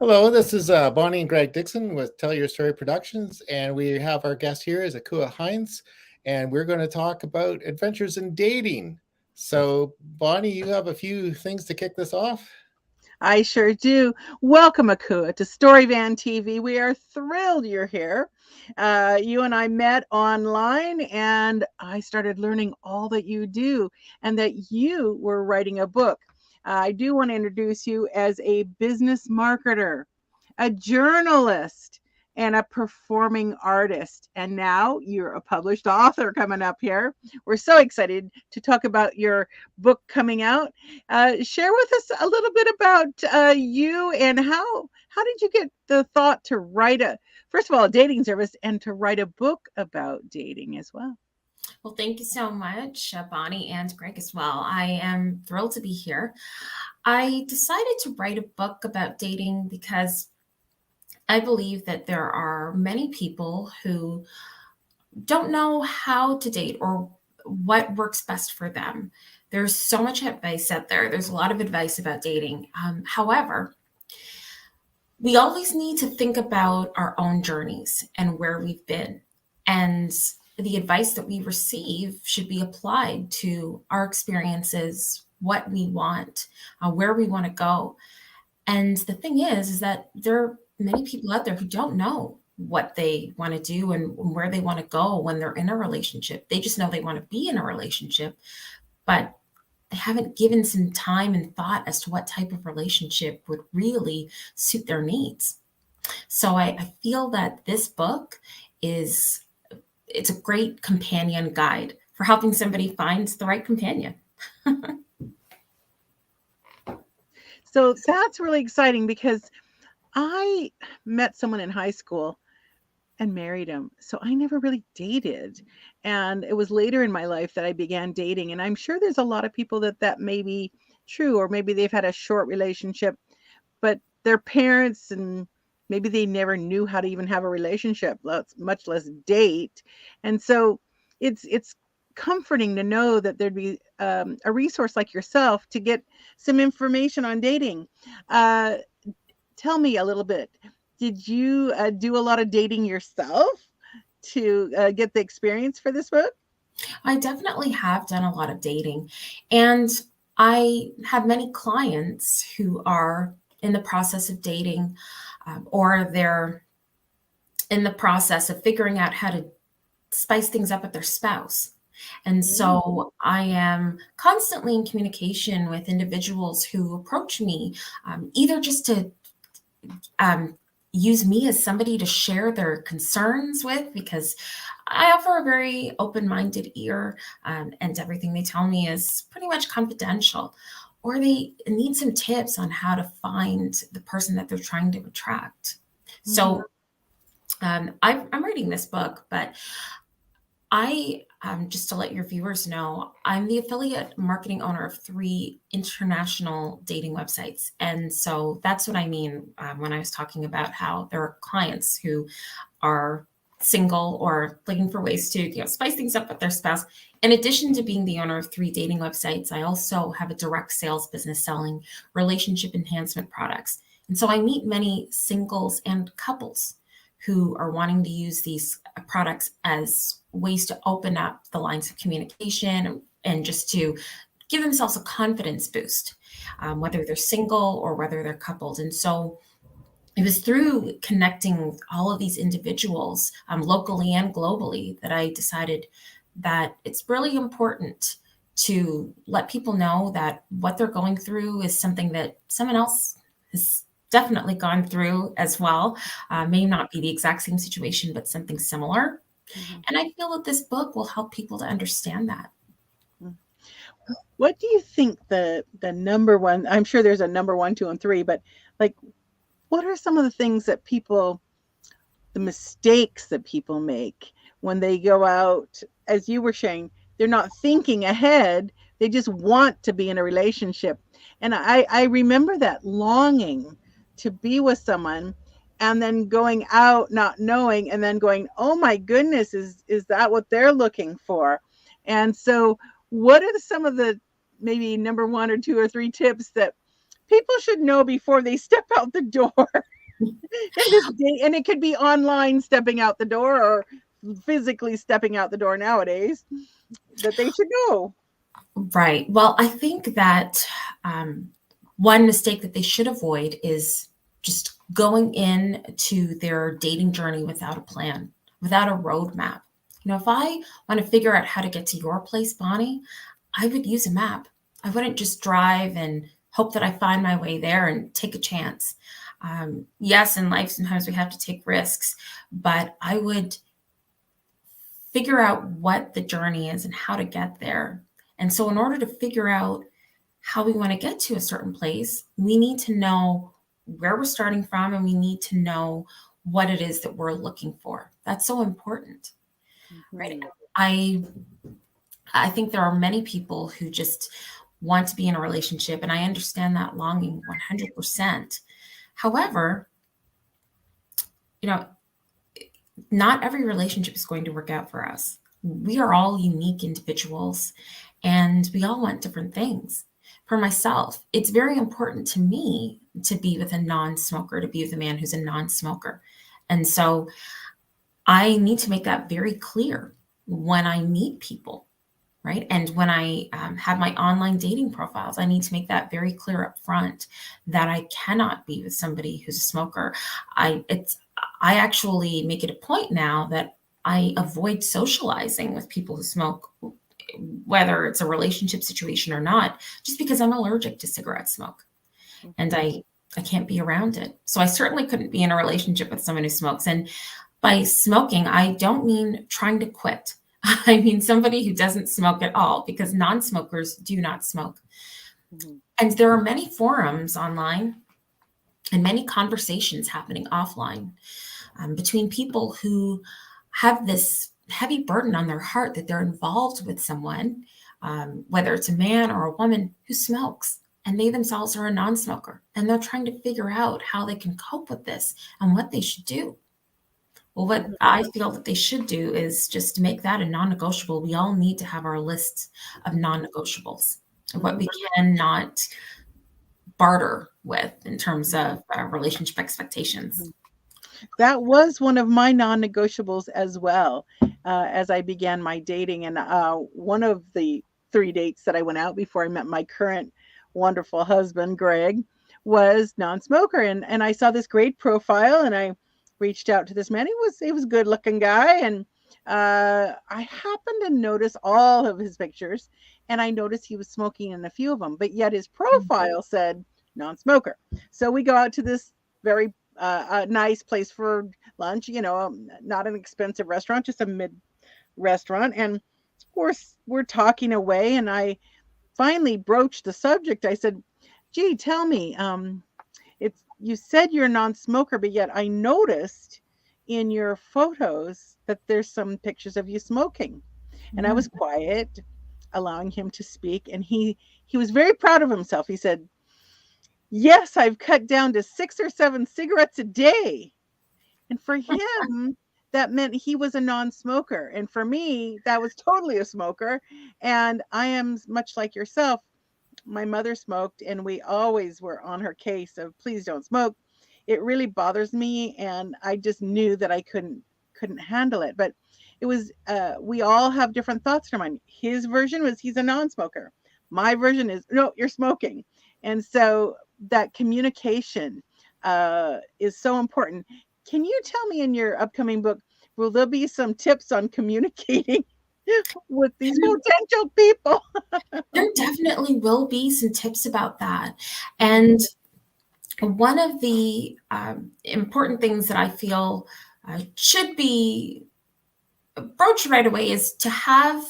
Hello, this is Bonnie and Greg Dixon with Tell Your Story Productions, and we have our guest here is Akua Hinds, and we're going to talk about adventures in dating. So, Bonnie, you have a few things to kick this off? I sure do. Welcome, Akua, to Storyvan TV. We are thrilled you're here. You and I met online, and I started learning all that you do and that you were writing a book. I do want to introduce you as a business marketer, a journalist, and a performing artist. And now you're a published author coming up here. We're so excited to talk about your book coming out. Share with us a little bit about you and how did you get the thought to write first of all, a dating service and to write a book about dating as well? Well, thank you so much, Bonnie and Greg as well. I am thrilled to be here. I decided to write a book about dating because I believe that there are many people who don't know how to date or what works best for them. There's so much advice out there. There's a lot of advice about dating. However, we always need to think about our own journeys and where we've been. And the advice that we receive should be applied to our experiences, what we want, where we want to go. And the thing is that there are many people out there who don't know what they want to do and where they want to go when they're in a relationship. They just know they want to be in a relationship, but they haven't given some time and thought as to what type of relationship would really suit their needs. So I feel that this book it's a great companion guide for helping somebody find the right companion. So that's really exciting because I met someone in high school and married him. So I never really dated. And it was later in my life that I began dating. And I'm sure there's a lot of people that may be true, or maybe they've had a short relationship, but their parents and maybe they never knew how to even have a relationship, much less date. And so it's comforting to know that there'd be a resource like yourself to get some information on dating. Uh, Tell me a little bit. Did you do a lot of dating yourself to get the experience for this book? I definitely have done a lot of dating, and I have many clients who are in the process of dating, or they're in the process of figuring out how to spice things up with their spouse. And Mm. so I am constantly in communication with individuals who approach me, either just to um, use me as somebody to share their concerns with, because I offer a very open minded ear, and everything they tell me is pretty much confidential. Or they need some tips on how to find the person that they're trying to attract. Mhm. So I'm writing this book, but just to let your viewers know, I'm the affiliate marketing owner of 3 international dating websites. And so that's what I mean when I was talking about how there are clients who are single or looking for ways to, spice things up with their spouse. In addition to being the owner of 3 dating websites, I also have a direct sales business selling relationship enhancement products. And so I meet many singles and couples who are wanting to use these products as ways to open up the lines of communication and just to give themselves a confidence boost, whether they're single or whether they're coupled. And so it was through connecting with all of these individuals, locally and globally, that I decided that it's really important to let people know that what they're going through is something that someone else has definitely gone through as well. May not be the exact same situation, but something similar. Mhm. And I feel that this book will help people to understand that. Mm. What do you think the number one? I'm sure there's a number one, two, and three, but like, what are some of the things that the mistakes that people make when they go out, as you were saying, they're not thinking ahead. They just want to be in a relationship. And I remember that longing to be with someone and then going out not knowing and then going, oh my goodness, is that what they're looking for? And so what are some of the maybe number one or two or three tips that people should know before they step out the door. In this day, and it could be online stepping out the door or physically stepping out the door nowadays, that they should know. Right. Well, I think that one mistake that they should avoid is just going into their dating journey without a plan, without a roadmap. If I want to figure out how to get to your place, Bonnie, I would use a map. I wouldn't just drive and hope that I find my way there and take a chance. Yes, in life, sometimes we have to take risks, but I would figure out what the journey is and how to get there. And so in order to figure out how we want to get to a certain place, we need to know where we're starting from, and we need to know what it is that we're looking for. That's so important, right? I think there are many people who just want to be in a relationship, and I understand that longing 100%. However, not every relationship is going to work out for us. We are all unique individuals, and we all want different things. For myself, it's very important to me to be with a non-smoker, to be with a man who's a non-smoker. And so I need to make that very clear when I meet people, right? And when I have my online dating profiles, I need to make that very clear up front that I cannot be with somebody who's a smoker. I actually make it a point now that I avoid socializing with people who smoke, whether it's a relationship situation or not, just because I'm allergic to cigarette smoke and I can't be around it. So I certainly couldn't be in a relationship with someone who smokes. And by smoking, I don't mean trying to quit. I mean somebody who doesn't smoke at all, because non-smokers do not smoke. And there are many forums online and many conversations happening offline between people who have this heavy burden on their heart that they're involved with someone, whether it's a man or a woman who smokes, and they themselves are a non-smoker, and they're trying to figure out how they can cope with this and what they should do. Well, what I feel that they should do is just make that a non-negotiable. We all need to have our list of non-negotiables, what we cannot barter with in terms of relationship expectations. That was one of my non-negotiables as well, as I began my dating. And one of the 3 dates that I went out before I met my current wonderful husband, Greg, was non-smoker. And I saw this great profile, and I reached out to this man. He was a good looking guy. And I happened to notice all of his pictures, and I noticed he was smoking in a few of them, but yet his profile said non-smoker. So we go out to this very a nice place for lunch, not an expensive restaurant, just a mid restaurant. And of course, we're talking away, and I finally broached the subject. I said, "Gee, tell me, you said you're a non-smoker, but yet I noticed in your photos that there's some pictures of you smoking." And I was quiet, allowing him to speak, and he was very proud of himself. He said, "Yes, I've cut down to 6 or 7 cigarettes a day." And for him, that meant he was a non-smoker. And for me, that was totally a smoker. And I am much like yourself. My mother smoked, and we always were on her case of please don't smoke. It really bothers me, and I just knew that I couldn't handle it. But it was we all have different thoughts in our mind. His version was he's a non-smoker. My version is no, you're smoking. And so that communication is so important. Can you tell me, in your upcoming book, will there be some tips on communicating with these potential people? There definitely will be some tips about that. And one of the important things that I feel should be broached right away is to have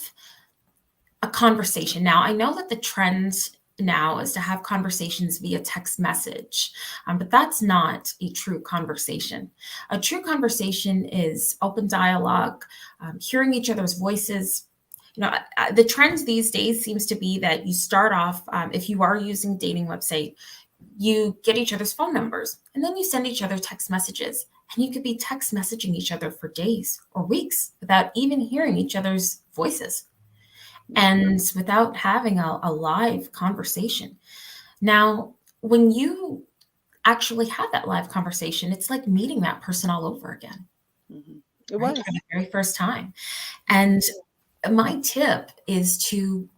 a conversation. Now, I know that the trend now is to have conversations via text message, but that's not a true conversation. A true conversation is open dialogue, hearing each other's voices. The trend these days seems to be that you start off, if you are using a dating website, you get each other's phone numbers, and then you send each other text messages. And you could be text messaging each other for days or weeks without even hearing each other's voices and without having a live conversation. Now, when you actually have that live conversation, it's like meeting that person all over again. It Right? was. For the very first time. And my tip is to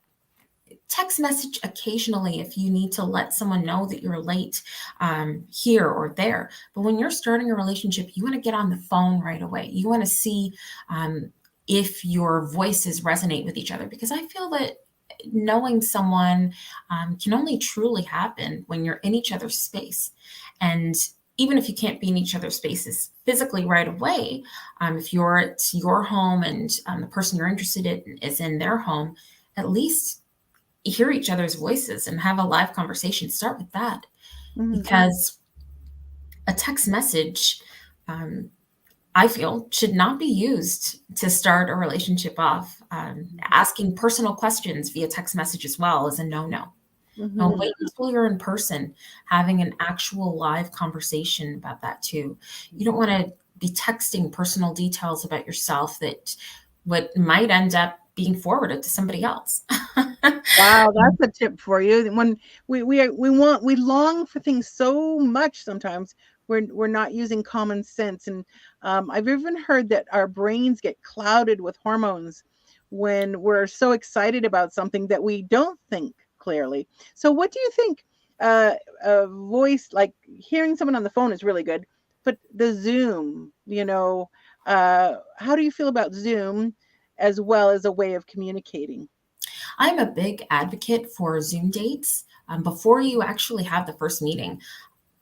text message occasionally if you need to let someone know that you're late here or there. But when you're starting a relationship, you want to get on the phone right away. You want to see if your voices resonate with each other, because I feel that knowing someone can only truly happen when you're in each other's space. And even if you can't be in each other's spaces physically right away, if you're at your home and the person you're interested in is in their home, at least hear each other's voices and have a live conversation. Start with that, because a text message, I feel, should not be used to start a relationship off. Asking personal questions via text message as well is a no-no. No, wait until you're in person, having an actual live conversation about that too. You don't want to be texting personal details about yourself that what might end up being forwarded to somebody else. Wow, that's a tip for you. When we long for things so much, sometimes we're not using common sense. And I've even heard that our brains get clouded with hormones when we're so excited about something that we don't think clearly. So, what do you think? A voice, like hearing someone on the phone, is really good, but the Zoom, how do you feel about Zoom as well as a way of communicating? I'm a big advocate for Zoom dates before you actually have the first meeting.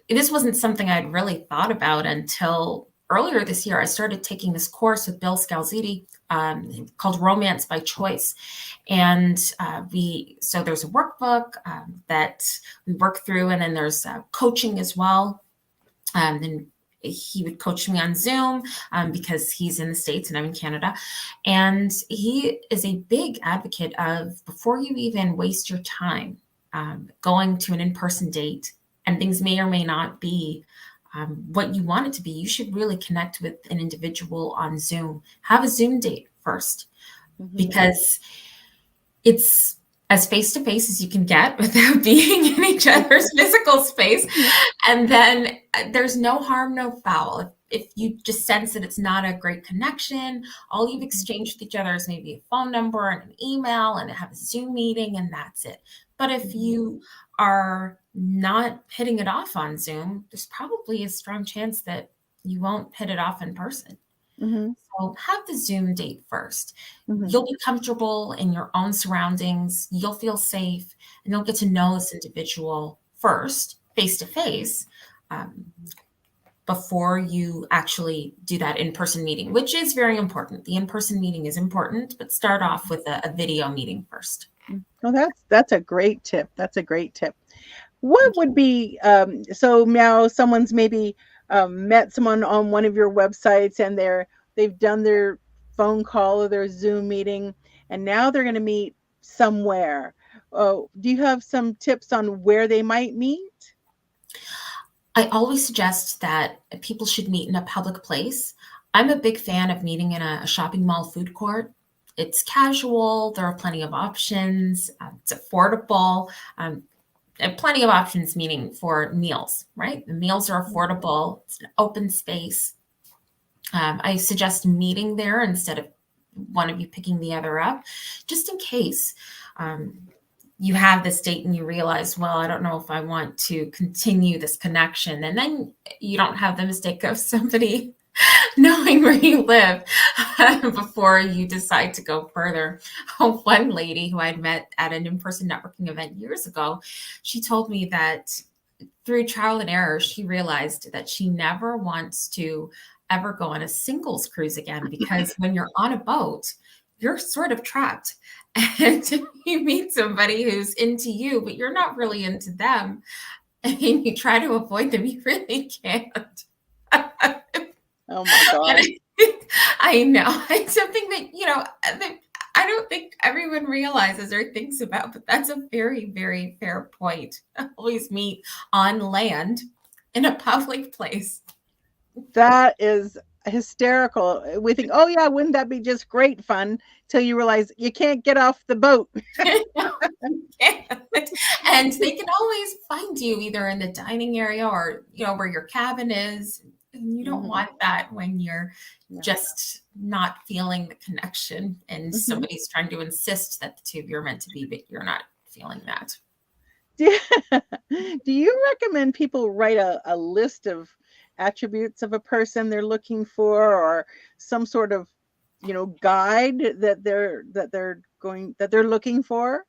This wasn't something I'd really thought about until earlier this year. I started taking this course with Bill Scalziti called Romance by Choice. And so there's a workbook that we work through, and then there's coaching as well. And he would coach me on Zoom because he's in the States and I'm in Canada. And he is a big advocate of, before you even waste your time going to an in-person date, and things may or may not be what you want it to be, you should really connect with an individual on Zoom. Have a Zoom date first, because it's as face-to-face as you can get without being in each other's physical space. And then there's no harm, no foul. If you just sense that it's not a great connection, all you've exchanged with each other is maybe a phone number and an email and have a Zoom meeting, and that's it. But if you are not hitting it off on Zoom, there's probably a strong chance that you won't hit it off in person. So have the Zoom date first. You'll be comfortable in your own surroundings. You'll feel safe, and you'll get to know this individual first, face to face, before you actually do that in-person meeting, which is very important. The in-person meeting is important, but start off with a video meeting first. Well, that's a great tip. That's a great tip. What would be so now someone's maybe met someone on one of your websites, and they've done their phone call or their Zoom meeting, and now they're going to meet somewhere. Do you have some tips on where they might meet? I always suggest that people should meet in a public place. I'm a big fan of meeting in a shopping mall food court. It's casual. There are plenty of options. It's affordable. And plenty of options, meaning for meals, right? The meals are affordable. It's an open space. I suggest meeting there instead of one of you picking the other up, just in case you have this date and you realize, well, I don't know if I want to continue this connection. And then you don't have the mistake of somebody knowing where you live before you decide to go further. One lady who I'd met at an in-person networking event years ago, she told me that through trial and error, she realized that she never wants to ever go on a singles cruise again, because when you're on a boat, you're sort of trapped. And you meet somebody who's into you, but you're not really into them, and you try to avoid them, you really can't. Oh my God. I know. It's something that I don't think everyone realizes or thinks about, but that's a very, very fair point. Always meet on land in a public place. That is hysterical. We think, oh yeah, wouldn't that be just great fun? Till you realize you can't get off the boat. And they can always find you either in the dining area or, where your cabin is. And you don't want that when you're just not feeling the connection and somebody's trying to insist that the two of you are meant to be, but you're not feeling that. Do you recommend people write a list of attributes of a person they're looking for, or some sort of, guide that they're looking for?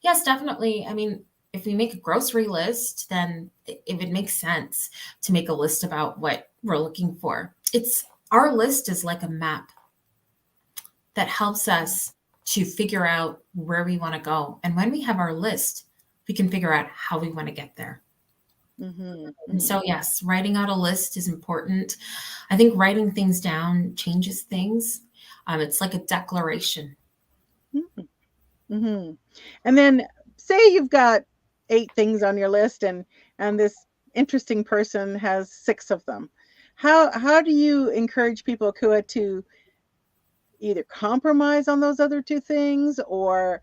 Yes, definitely. I mean, if we make a grocery list, then it would make sense to make a list about what we're looking for. Our list is like a map that helps us to figure out where we want to go. And when we have our list, we can figure out how we want to get there. And so, yes, writing out a list is important. I think writing things down changes things. It's like a declaration. And then say you've got 8 things on your list, and this interesting person has 6 of them. How do you encourage people, Akua, to either compromise on those other 2 things or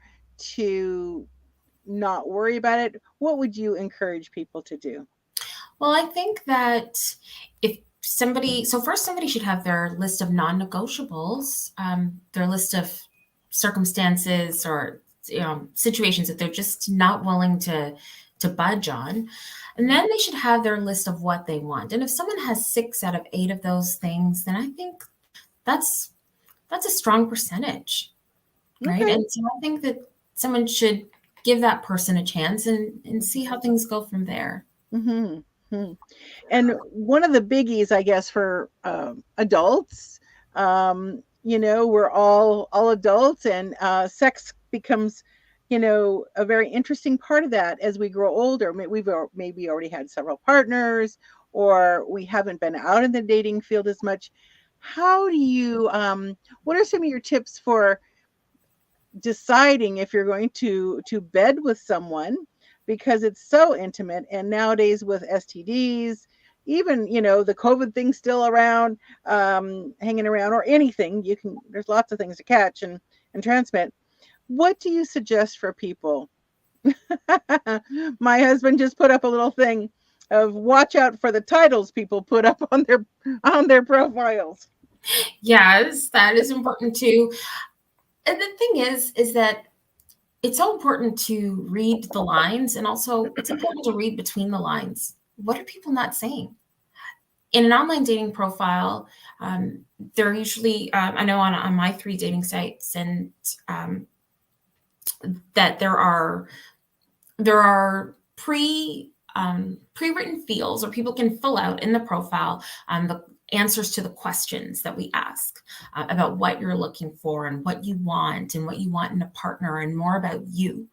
to not worry about it? What would you encourage people to do? Well, I think that first somebody should have their list of non-negotiables, their list of circumstances or situations that they're just not willing to budge on. And then they should have their list of what they want. And if someone has 6 out of 8 of those things, then I think that's a strong percentage, right? Okay. And so I think that someone should give that person a chance and see how things go from there. And one of the biggies, I guess, for adults, we're all adults, and sex becomes, a very interesting part of that as we grow older. We've maybe already had several partners, or we haven't been out in the dating field as much. How do you, what are some of your tips for deciding if you're going to bed with someone, because it's so intimate? And nowadays with STDs, even, the COVID thing's still around, hanging around, or anything, there's lots of things to catch and transmit. What do you suggest for people? My husband just put up a little thing of watch out for the titles people put up on their profiles. Yes, that is important too. And the thing is that it's so important to read the lines, and also it's important to read between the lines. What are people not saying? In an online dating profile, they're usually, I know on my 3 dating sites, and that there are pre-written fields, or people can fill out in the profile the answers to the questions that we ask about what you're looking for and what you want in a partner, and more about you.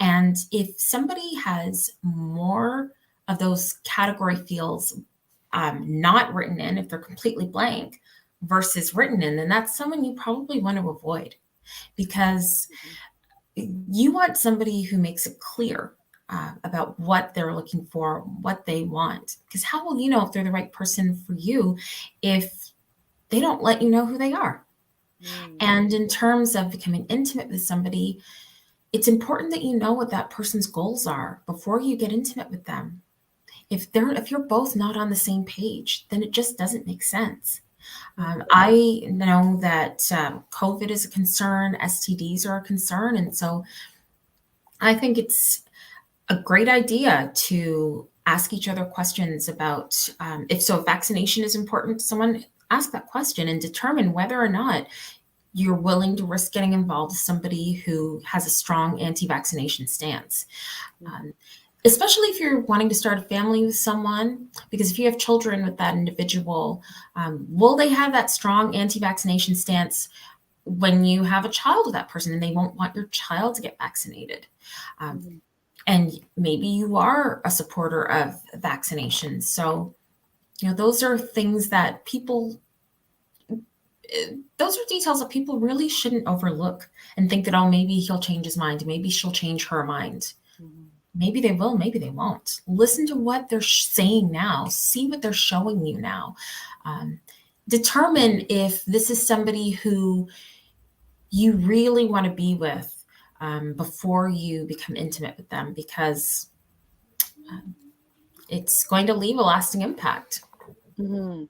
And if somebody has more of those category fields not written in, if they're completely blank versus written in, then that's someone you probably want to avoid, because you want somebody who makes it clear about what they're looking for, what they want. Because how will you know if they're the right person for you if they don't let you know who they are? And in terms of becoming intimate with somebody, it's important that you know what that person's goals are before you get intimate with them. If you're both not on the same page, then it just doesn't make sense. I know that COVID is a concern, STDs are a concern, and so I think it's a great idea to ask each other questions about if vaccination is important to someone. Ask that question and determine whether or not you're willing to risk getting involved with somebody who has a strong anti-vaccination stance. Especially if you're wanting to start a family with someone, because if you have children with that individual, will they have that strong anti-vaccination stance when you have a child with that person, and they won't want your child to get vaccinated? And maybe you are a supporter of vaccinations. So, those are things that those are details that people really shouldn't overlook and think that, oh, maybe he'll change his mind. Maybe she'll change her mind. Maybe they will, maybe they won't. Listen to what they're saying now. See what they're showing you now. determine if this is somebody who you really want to be with before you become intimate with them, because it's going to leave a lasting impact. Mhm.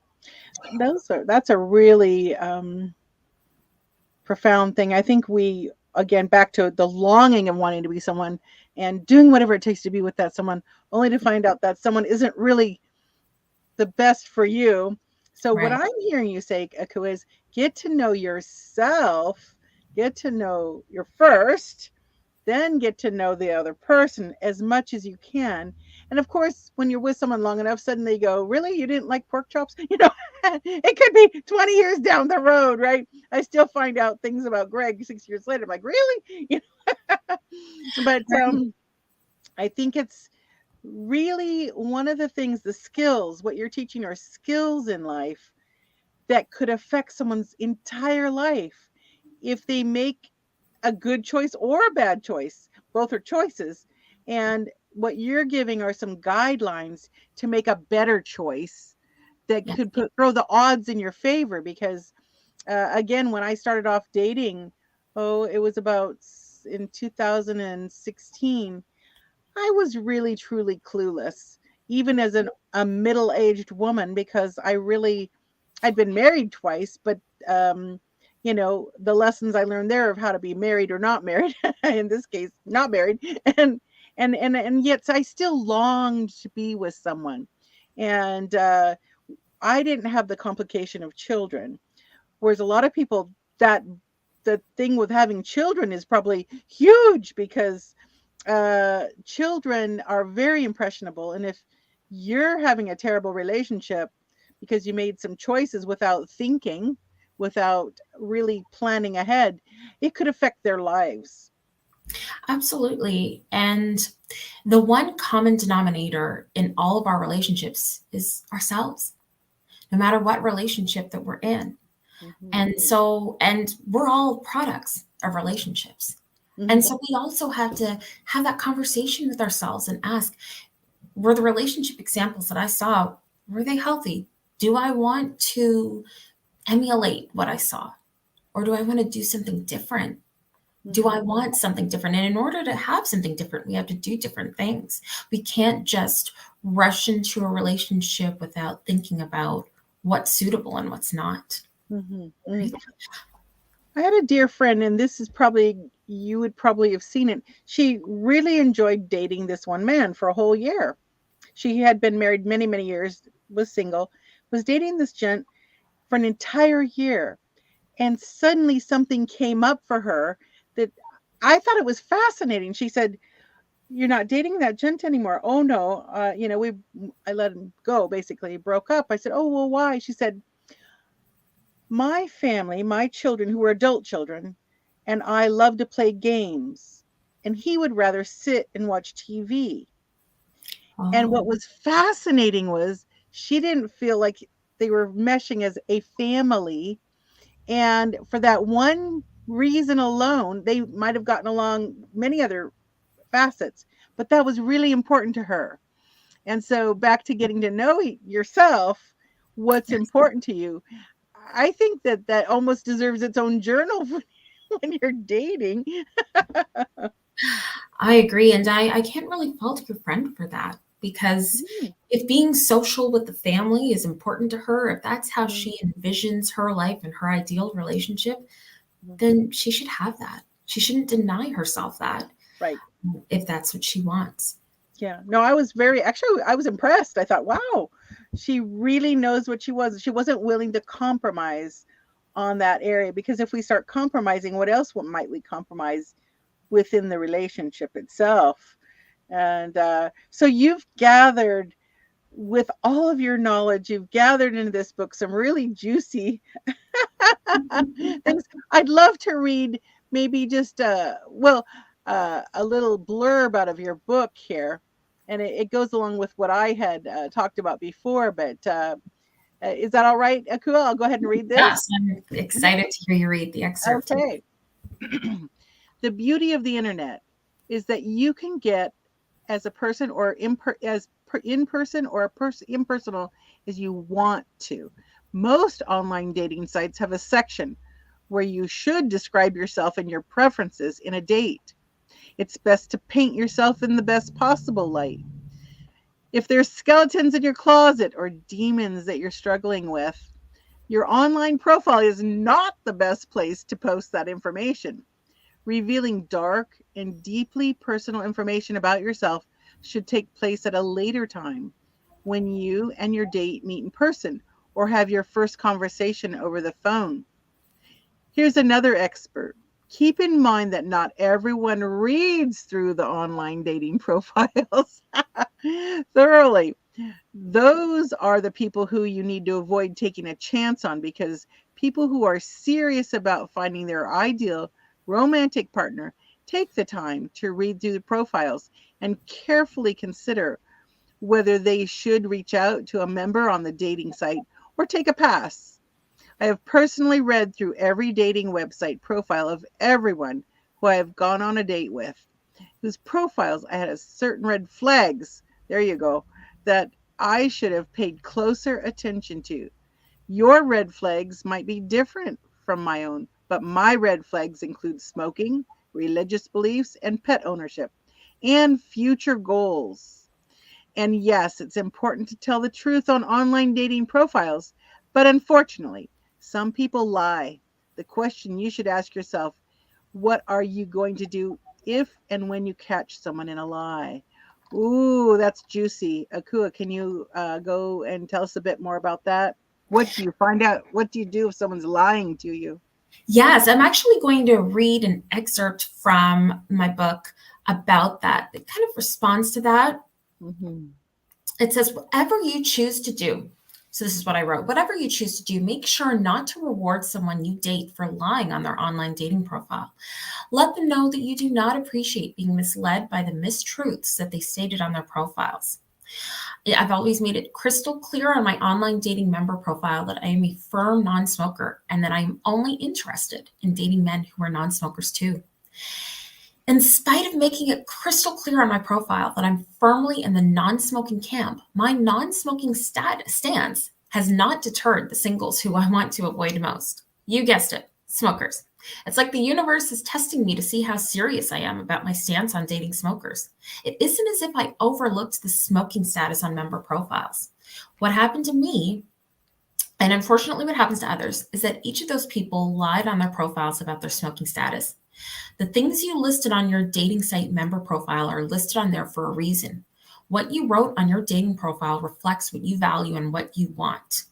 That's a really profound thing. I think we, again, back to the longing of wanting to be someone and doing whatever it takes to be with that someone, only to find out that someone isn't really the best for you. So what Right. I'm hearing you say, Aku, is get to know yourself, get to know your first, then get to know the other person as much as you can. And of course, when you're with someone long enough, suddenly you go, really? You didn't like pork chops? It could be 20 years down the road, right? I still find out things about Greg 6 years later. I'm like, really? But I think it's really one of the things, the skills, what you're teaching are skills in life that could affect someone's entire life if they make a good choice or a bad choice. Both are choices. And what you're giving are some guidelines to make a better choice that Yeah. could throw the odds in your favor. Because, again, when I started off dating, it was about in 2016, I was really, truly clueless, even as a middle aged woman, because I'd been married twice, but the lessons I learned there of how to be married or not married, in this case, not married, and and yet I still longed to be with someone, and I didn't have the complication of children, whereas a lot of people, that the thing with having children is probably huge, because children are very impressionable, and if you're having a terrible relationship because you made some choices without thinking, without really planning ahead, it could affect their lives. Absolutely. And the one common denominator in all of our relationships is ourselves, no matter what relationship that we're in. Mhm. And we're all products of relationships. Mhm. And so we also have to have that conversation with ourselves and ask, were the relationship examples that I saw, were they healthy? Do I want to emulate what I saw? Or do I want to do something different? Do I Mhm. want something different? And in order to have something different, we have to do different things. We can't just rush into a relationship without thinking about what's suitable and what's not. Mhm. Mhm. Right? I had a dear friend, and this is probably, you would probably have seen it. She really enjoyed dating this one man for a whole year. She had been married many, many years, was single, was dating this gent for an entire year. And suddenly something came up for her that I thought it was fascinating. She said, "You're not dating that gent anymore." "Oh no, I let him go, basically broke up." I said, "Oh, well, why?" She said, "My family, my children who were adult children, and I love to play games, and he would rather sit and watch TV." And what Oh, was fascinating was she didn't feel like they were meshing as a family. And for that one reason alone, they might have gotten along many other facets, but that was really important to her. And so, back to getting to know yourself, what's yes. important to you. I think that that almost deserves its own journal when you're dating. I agree. And I can't really fault your friend for that, because Mm, if being social with the family is important to her, if that's how mm, she envisions her life and her ideal relationship, mm. then she should have that. She shouldn't deny herself that Right. if that's what she wants. Yeah. No, I was impressed. I thought, wow, she really knows what she was. She wasn't willing to compromise on that area, because if we start compromising, what else might we compromise within the relationship itself? And so you've gathered, with all of your knowledge, you've gathered into this book some really juicy things. I'd love to read maybe just a little blurb out of your book here, and it goes along with what I had talked about before. But is that all right, Akua? I'll go ahead and read this. Yes, I'm excited to hear you read the excerpt. Okay. The beauty of the internet is that you can get as a person or in person or impersonal as you want to, Most online dating sites have a section where you should describe yourself and your preferences in a date. It's best to paint yourself in the best possible light. If there's skeletons in your closet or demons that you're struggling with, your online profile is not the best place to post that information. Revealing dark and deeply personal information about yourself should take place at a later time when you and your date meet in person or have your first conversation over the phone. Here's another expert. Keep in mind that not everyone reads through the online dating profiles thoroughly. Those are the people who you need to avoid taking a chance on, because people who are serious about finding their ideal romantic partner take the time to read through the profiles and carefully consider whether they should reach out to a member on the dating site or take a pass. I have personally read through every dating website profile of everyone who I have gone on a date with, whose profiles I had a certain red flags, there you go, that I should have paid closer attention to. Your red flags might be different from my own, but my red flags include smoking, religious beliefs, and pet ownership, and future goals. And yes, it's important to tell the truth on online dating profiles, but unfortunately, some people lie. The question you should ask yourself, what are you going to do if and when you catch someone in a lie? Ooh, that's juicy. Akua, can you go and tell us a bit more about that? What do you find out? What do you do if someone's lying to you? Yes, I'm actually going to read an excerpt from my book about that. It kind of responds to that. Mm-hmm. It says, whatever you choose to do. So this is what I wrote. Whatever you choose to do, make sure not to reward someone you date for lying on their online dating profile. Let them know that you do not appreciate being misled by the mistruths that they stated on their profiles. I've always made it crystal clear on my online dating member profile that I am a firm non-smoker and that I'm only interested in dating men who are non-smokers too. In spite of making it crystal clear on my profile that I'm firmly in the non-smoking camp, my non-smoking stance has not deterred the singles who I want to avoid most. You guessed it, smokers. It's like the universe is testing me to see how serious I am about my stance on dating smokers. It isn't as if I overlooked the smoking status on member profiles. What happened to me, and unfortunately what happens to others, is that each of those people lied on their profiles about their smoking status. The things you listed on your dating site member profile are listed on there for a reason. What you wrote on your dating profile reflects what you value and what you want.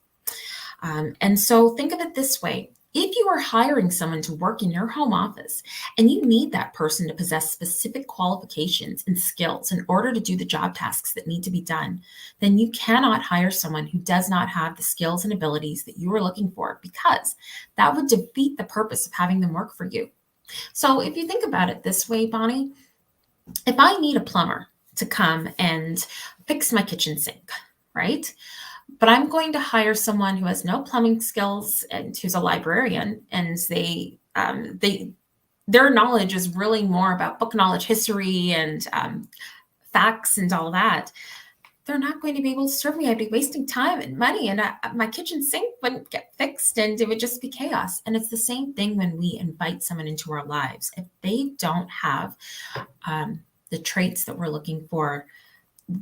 And so think of it this way. If you are hiring someone to work in your home office and you need that person to possess specific qualifications and skills in order to do the job tasks that need to be done, then you cannot hire someone who does not have the skills and abilities that you are looking for, because that would defeat the purpose of having them work for you. So if you think about it this way, Bonnie, if I need a plumber to come and fix my kitchen sink, right? But I'm going to hire someone who has no plumbing skills and who's a librarian, and their knowledge is really more about book knowledge, history, and facts and all that. They're not going to be able to serve me. I'd be wasting time and money, and my kitchen sink wouldn't get fixed, and it would just be chaos. And it's the same thing when we invite someone into our lives. If they don't have the traits that we're looking for,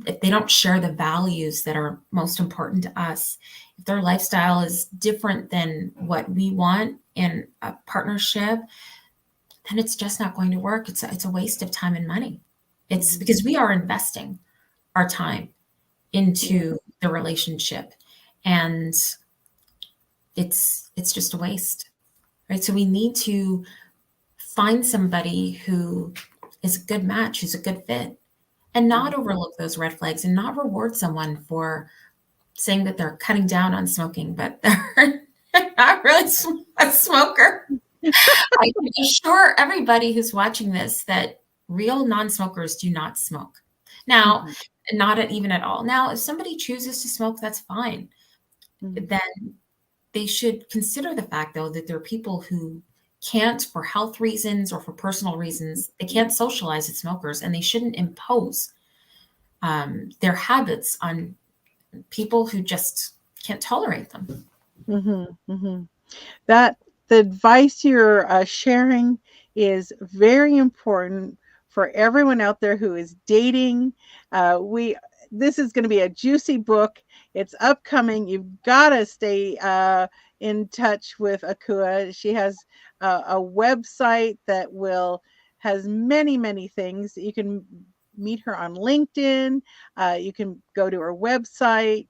if they don't share the values that are most important to us, if their lifestyle is different than what we want in a partnership, then it's just not going to work. It's a waste of time and money. It's because we are investing our time into the relationship, and it's just a waste, right? So we need to find somebody who is a good match, who's a good fit, and not overlook those red flags and not reward someone for saying that they're cutting down on smoking, but they're not really a smoker. I can assure everybody who's watching this that real non-smokers do not smoke. Now, not even at all. Now, if somebody chooses to smoke, that's fine. Then they should consider the fact, though, that there are people who can't, for health reasons or for personal reasons, they can't socialize with smokers, and they shouldn't impose their habits on people who just can't tolerate them. That the advice you're sharing is very important for everyone out there who is dating. We This is going to be a juicy book. It's upcoming. You've got to stay in touch with Akua. She has a website that will has many things. You can meet her on LinkedIn. You can go to her website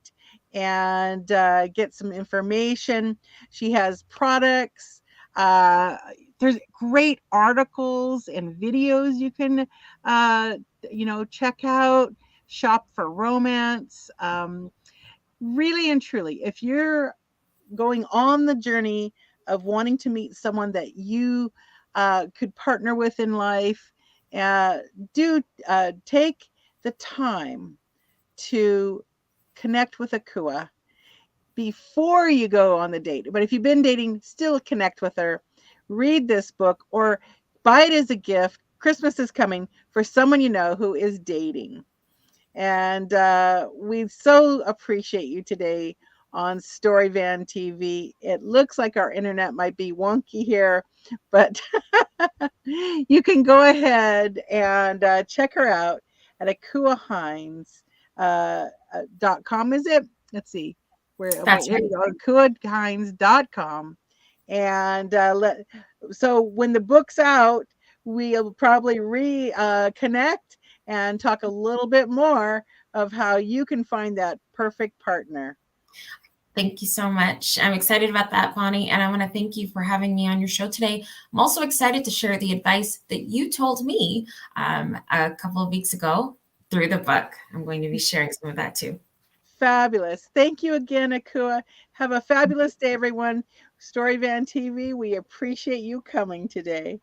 and get some information. She has products. Uh, there's great articles and videos you can, check out. Shop for romance. Really and truly, if you're going on the journey of wanting to meet someone that you could partner with in life, uh, do take the time to connect with Akua before you go on the date. But if you've been dating, still connect with her. Read this book or buy it as a gift. Christmas is coming for someone you know who is dating. And we so appreciate you today on Storyvan TV. It looks like our internet might be wonky here, but you can go ahead and check her out at akuahinds.com. Is it? Let's see. That's Here right. we go. akuahinds.com. And so when the book's out, we'll probably reconnect and talk a little bit more of how you can find that perfect partner. Thank you so much. I'm excited about that, Bonnie, and I want to thank you for having me on your show today. I'm also excited to share the advice that you told me a couple of weeks ago through the book. I'm going to be sharing some of that too. Fabulous. Thank you again, Akua. Have a fabulous day, everyone. Storyvan TV, we appreciate you coming today.